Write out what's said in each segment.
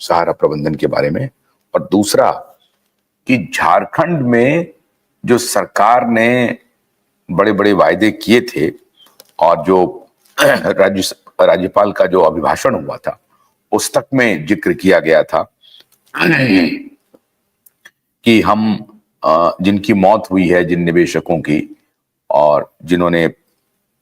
सहारा प्रबंधन के बारे में, और दूसरा कि झारखंड में जो सरकार ने बड़े बड़े वायदे किए थे और जो राज्यपाल का जो अभिभाषण हुआ था उस तक में जिक्र किया गया था कि हम जिनकी मौत हुई है, जिन निवेशकों की और जिन्होंने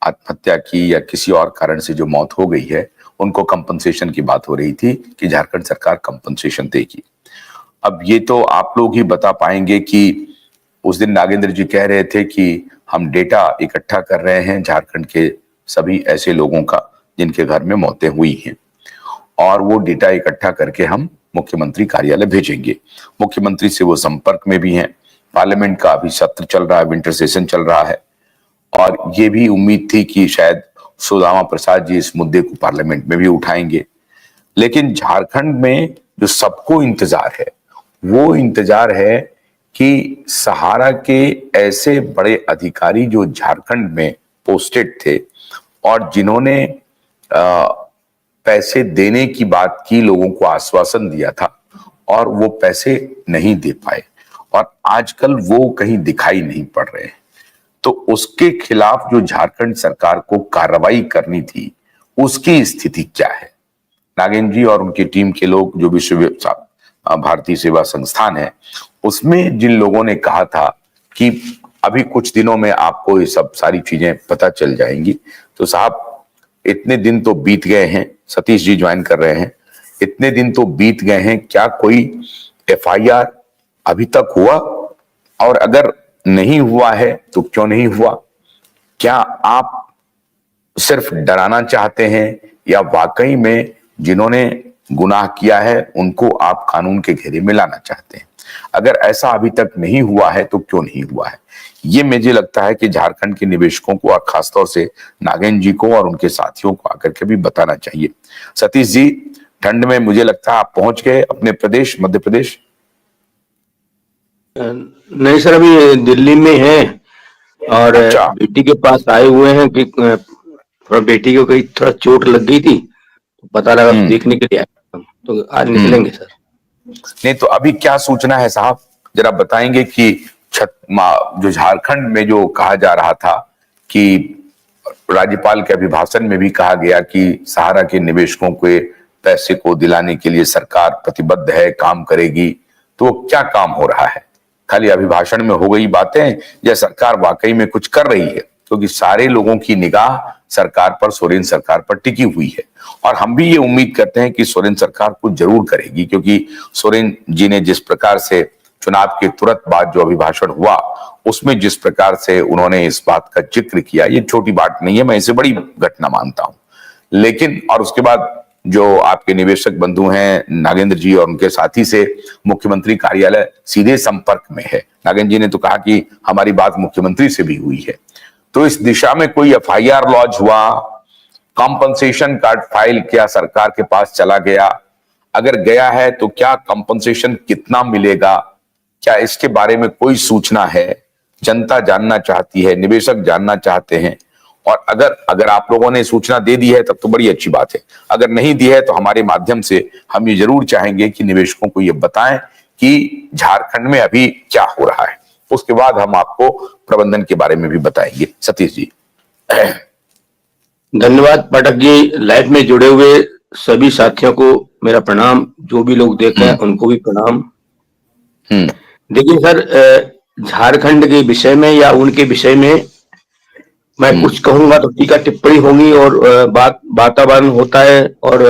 आत्महत्या की या किसी और कारण से जो मौत हो गई है, उनको कंपनसेशन की बात हो रही थी कि झारखंड सरकार कंपनसेशन देगी। अब ये तो आप लोग ही बता पाएंगे कि उस दिन नागेंद्र जी कह रहे थे कि हम डेटा इकट्ठा कर रहे हैं झारखंड के सभी ऐसे लोगों का जिनके घर में मौतें हुई हैं, और वो डेटा इकट्ठा करके हम मुख्यमंत्री कार्यालय भेजेंगे। मुख्यमंत्री से वो संपर्क में भी हैं। पार्लियामेंट का अभी सत्र चल रहा है, विंटर सेशन चल रहा है, और ये भी उम्मीद थी कि शायद सुदामा प्रसाद जी इस मुद्दे को पार्लियामेंट में भी उठाएंगे। लेकिन झारखंड में जो सबको इंतजार है वो इंतजार है कि सहारा के ऐसे बड़े अधिकारी जो झारखंड में पोस्टेड थे और जिन्होंने पैसे देने की बात की, लोगों को आश्वासन दिया था और वो पैसे नहीं दे पाए और आजकल वो कहीं दिखाई नहीं पड़ रहे हैं, तो उसके खिलाफ जो झारखंड सरकार को कार्रवाई करनी थी उसकी स्थिति क्या है। नागेंद्र जी और उनकी टीम के लोग, जो विश्व भारतीय सेवा संस्थान है, उसमें जिन लोगों ने कहा था कि अभी कुछ दिनों में आपको ये सब सारी चीजें पता चल जाएंगी, तो साहब इतने दिन तो बीत गए हैं, सतीश जी ज्वाइन कर रहे हैं, इतने दिन तो बीत गए हैं, क्या कोई एफआईआर अभी तक हुआ? और अगर नहीं हुआ है तो क्यों नहीं हुआ? क्या आप सिर्फ डराना चाहते हैं या वाकई में जिन्होंने गुनाह किया है उनको आप कानून के घेरे में लाना चाहते हैं? अगर ऐसा अभी तक नहीं हुआ है तो क्यों नहीं हुआ है? ये मुझे लगता है कि झारखंड के निवेशकों को और खासतौर से नागेंद्र जी को और उनके साथियों को आकर के भी बताना चाहिए। सतीश जी, ठंड में मुझे लगता है आप पहुंच गए अपने प्रदेश, मध्य प्रदेश? नहीं सर, अभी दिल्ली में है और बेटी के पास आए हुए हैं कि थोड़ा बेटी को कहीं थोड़ा चोट लग गई थी, तो पता लगा तो देखने के लिए आए, तो आज निकलेंगे सर। नहीं तो अभी क्या सूचना है साहब, जरा बताएंगे कि जो झारखंड में जो कहा जा रहा था कि राज्यपाल के अभिभाषण में भी कहा गया कि सहारा के निवेशकों के पैसे को दिलाने के लिए सरकार प्रतिबद्ध है, काम करेगी, तो क्या काम हो रहा है? खाली अभिभाषण में हो गई बातें या सरकार वाकई में कुछ कर रही है? क्योंकि सारे लोगों की निगाह सरकार पर, सोरेन सरकार पर टिकी हुई है और हम भी ये उम्मीद करते हैं कि सोरेन सरकार कुछ जरूर करेगी, क्योंकि सोरेन जी ने जिस प्रकार से चुनाव के तुरंत बाद जो अभिभाषण हुआ उसमें जिस प्रकार से उन्होंने इस बात का जिक्र किया, ये छोटी बात नहीं है, मैं इसे बड़ी घटना मानता हूं। लेकिन और उसके बाद जो आपके निवेशक बंधु हैं नागेंद्र जी और उनके साथी से मुख्यमंत्री कार्यालय सीधे संपर्क में है। नागेंद्र जी ने तो कहा कि हमारी बात मुख्यमंत्री से भी हुई है, तो इस दिशा में कोई एफआईआर लॉन्च हुआ? कॉम्पनसेशन कार्ड फाइल क्या सरकार के पास चला गया? अगर गया है तो क्या कॉम्पनसेशन कितना मिलेगा? क्या इसके बारे में कोई सूचना है? जनता जानना चाहती है, निवेशक जानना चाहते हैं, और अगर आप लोगों ने सूचना दे दी है तब तो बड़ी अच्छी बात है, अगर नहीं दी है तो हमारे माध्यम से हम ये जरूर चाहेंगे कि निवेशकों को ये बताएं कि झारखंड में अभी क्या हो रहा है। उसके बाद हम आपको प्रबंधन के बारे में भी बताएंगे। सतीश जी। धन्यवाद पाठक जी। लाइव में जुड़े हुए सभी साथियों को मेरा प्रणाम, जो भी लोग देख रहे हैं उनको भी प्रणाम। देखिए सर, झारखंड के विषय में या उनके विषय में मैं कुछ कहूंगा तो टीका टिप्पणी होगी और वातावरण होता है, और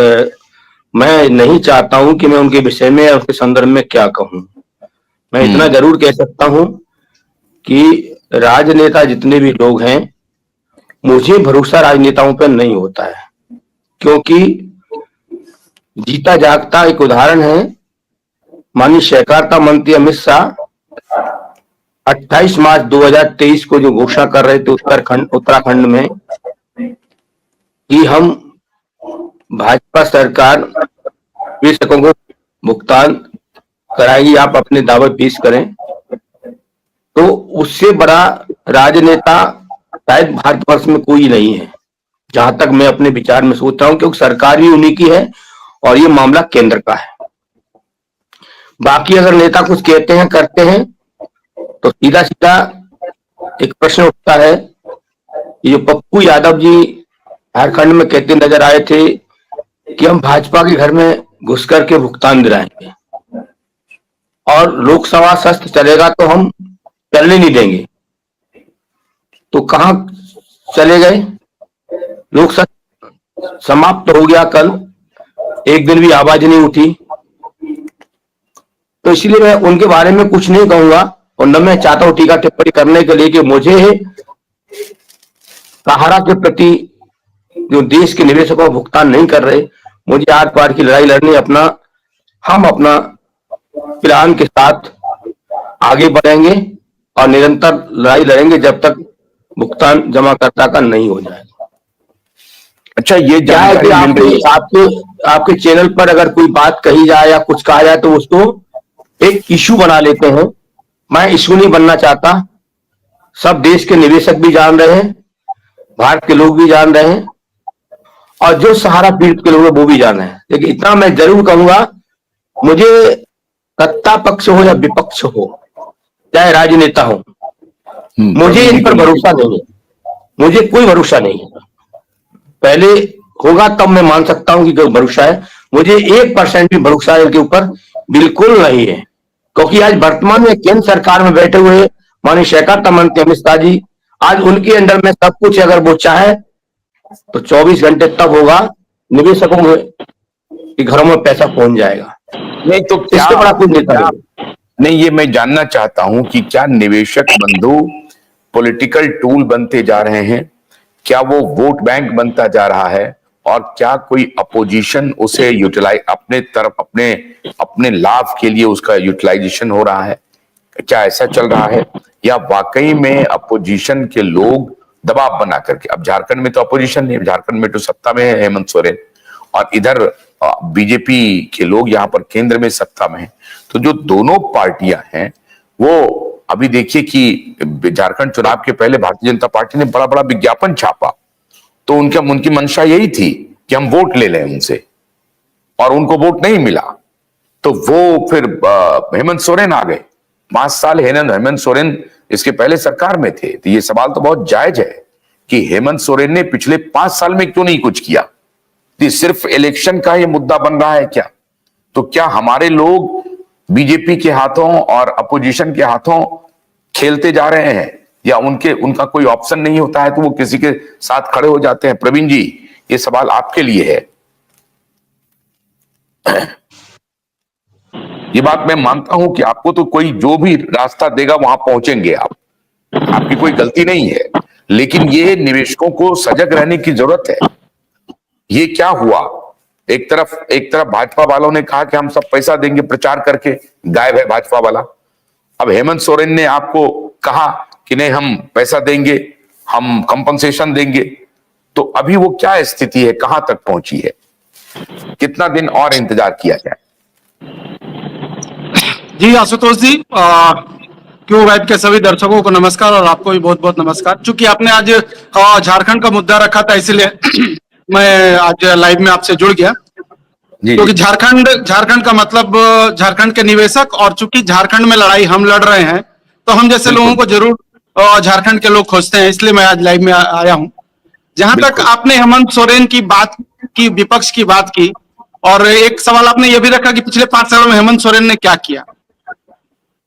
मैं नहीं चाहता हूं कि मैं उनके विषय में या उसके संदर्भ में क्या कहूं। मैं इतना जरूर कह सकता हूं कि राजनेता जितने भी लोग हैं, मुझे भरोसा राजनेताओं पर नहीं होता है, क्योंकि जीता जागता एक उदाहरण है माननीय सहकारिता मंत्री अमित शाह 28 मार्च 2023 को जो घोषणा कर रहे थे उत्तराखंड में कि हम भाजपा सरकार निवेशकों को भुगतान कराएगी, आप अपने दावे पेश करें, तो उससे बड़ा राजनेता शायद भारतवर्ष में कोई नहीं है, जहां तक मैं अपने विचार में सोच रहा हूं, क्योंकि सरकार भी उन्हीं की है और ये मामला केंद्र का है। बाकी अगर नेता कुछ कहते हैं करते हैं तो सीधा सीधा एक प्रश्न उठता है कि जो पप्पू यादव जी झारखंड में कहते नजर आए थे कि हम भाजपा के घर में घुस करके भुगतान दिलाएंगे और लोकसभा सत्र चलेगा तो हम चलने नहीं देंगे, तो कहां चले गए? लोकसभा समाप्त हो गया कल, एक दिन भी आवाज नहीं उठी। तो इसलिए मैं उनके बारे में कुछ नहीं कहूंगा और न मैं चाहता हूं टीका टिप्पणी करने के लिए कि मुझे सहारा के प्रति जो देश के निवेशकों को भुगतान नहीं कर रहे, मुझे आर पार की लड़ाई लड़नी, हम अपना प्लान के साथ आगे बढ़ेंगे और निरंतर लड़ाई लड़ेंगे जब तक भुगतान जमाकर्ता का नहीं हो जाए। अच्छा, ये क्या है कि आपके चैनल पर अगर कोई बात कही जाए या कुछ कहा जाए तो उसको एक इशू बना लेते हैं। मैं इशू नहीं बनना चाहता। सब देश के निवेशक भी जान रहे हैं, भारत के लोग भी जान रहे हैं और जो सहारा पीड़ित के लोग हैं वो भी जान रहे हैं। लेकिन इतना मैं जरूर कहूंगा, मुझे सत्ता पक्ष हो या विपक्ष हो, चाहे राजनेता हो, मुझे इन पर भरोसा नहीं है। मुझे कोई भरोसा नहीं है। पहले होगा तब मैं मान सकता हूं कि कोई भरोसा है। मुझे 1% भी भरोसा इनके ऊपर बिल्कुल नहीं है, क्योंकि आज वर्तमान में केंद्र सरकार में बैठे हुए माननीय सहकारिता मंत्री अमित शाह जी, आज उनके अंडर में सब कुछ अगर वो चाहे तो 24 घंटे तब होगा निवेशकों के घरों में पैसा पहुंच जाएगा। नहीं तो क्या, इससे बड़ा कुछ नेता नहीं, ये मैं जानना चाहता हूं कि क्या निवेशक बंधु पॉलिटिकल टूल बनते जा रहे हैं? क्या वो वोट बैंक बनता जा रहा है? और क्या कोई अपोजिशन उसे यूटिलाइज अपने तरफ अपने लाभ के लिए उसका यूटिलाइजेशन हो रहा है? क्या ऐसा चल रहा है या वाकई में अपोजिशन के लोग दबाव बना करके? अब झारखंड में तो अपोजिशन नहीं, झारखंड में तो सत्ता में है हेमंत सोरेन और इधर बीजेपी के लोग यहाँ पर केंद्र में सत्ता में है। तो जो दोनों पार्टियां हैं वो अभी देखिए कि झारखंड चुनाव के पहले भारतीय जनता पार्टी ने बड़ा बड़ा विज्ञापन छापा, तो उनकी मंशा यही थी कि हम वोट ले लें उनसे, और उनको वोट नहीं मिला तो वो फिर हेमंत सोरेन आ गए। 5 साल हेमंत सोरेन इसके पहले सरकार में थे। तो ये सवाल तो बहुत जायज है कि हेमंत सोरेन ने पिछले 5 साल में क्यों नहीं कुछ किया? तो सिर्फ इलेक्शन का ये मुद्दा बन रहा है क्या? तो क्या हमारे लोग बीजेपी के हाथों और अपोजिशन के हाथों खेलते जा रहे हैं या उनका कोई ऑप्शन नहीं होता है तो वो किसी के साथ खड़े हो जाते हैं? प्रवीण जी, ये सवाल आपके लिए है। ये बात मैं मानता हूं कि आपको तो कोई जो भी रास्ता देगा वहां पहुंचेंगे आप, आपकी कोई गलती नहीं है, लेकिन ये निवेशकों को सजग रहने की जरूरत है। ये क्या हुआ? एक तरफ भाजपा वालों ने कहा कि हम सब पैसा देंगे, प्रचार करके गायब है भाजपा वाला। अब हेमंत सोरेन ने आपको कहा कि नहीं हम पैसा देंगे, हम कंपनसेशन देंगे, तो अभी वो क्या स्थिति है, कहां तक पहुंची है? कितना दिन और इंतजार किया जाए? जी आशुतोष जी, क्यों वेब के सभी दर्शकों को नमस्कार और आपको भी बहुत बहुत नमस्कार। चूंकि आपने आज झारखंड का मुद्दा रखा था इसलिए मैं आज लाइव में आपसे जुड़ गया, क्योंकि झारखंड का मतलब झारखंड के निवेशक, और चूंकि झारखंड में लड़ाई हम लड़ रहे हैं तो हम जैसे लोगों को जरूर झारखंड के लोग खोजते हैं, इसलिए मैं आज लाइव में आया हूं। जहां तक आपने हेमंत सोरेन की बात की, विपक्ष की बात की, और एक सवाल आपने ये भी रखा कि पिछले 5 सालों में हेमंत सोरेन ने क्या किया।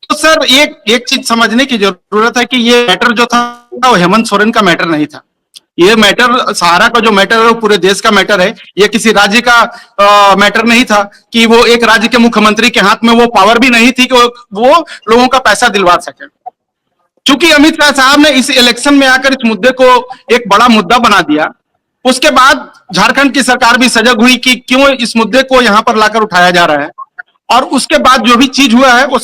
तो सर एक चीज समझने की जरूरत है कि ये मैटर जो था वो हेमंत सोरेन का मैटर नहीं था। ये मैटर, सहारा का जो मैटर है वो पूरे देश का मैटर है। ये किसी राज्य का मैटर नहीं था कि वो एक राज्य के मुख्यमंत्री के हाथ में वो पावर भी नहीं थी कि वो लोगों का पैसा दिलवा सके। चूंकि अमित शाह साहब ने इस इलेक्शन में आकर इस मुद्दे को एक बड़ा मुद्दा बना दिया, उसके बाद झारखंड की सरकार भी सजग हुई कि क्यों इस मुद्दे को यहां पर लाकर उठाया जा रहा है, और उसके बाद जो भी चीज हुआ है वो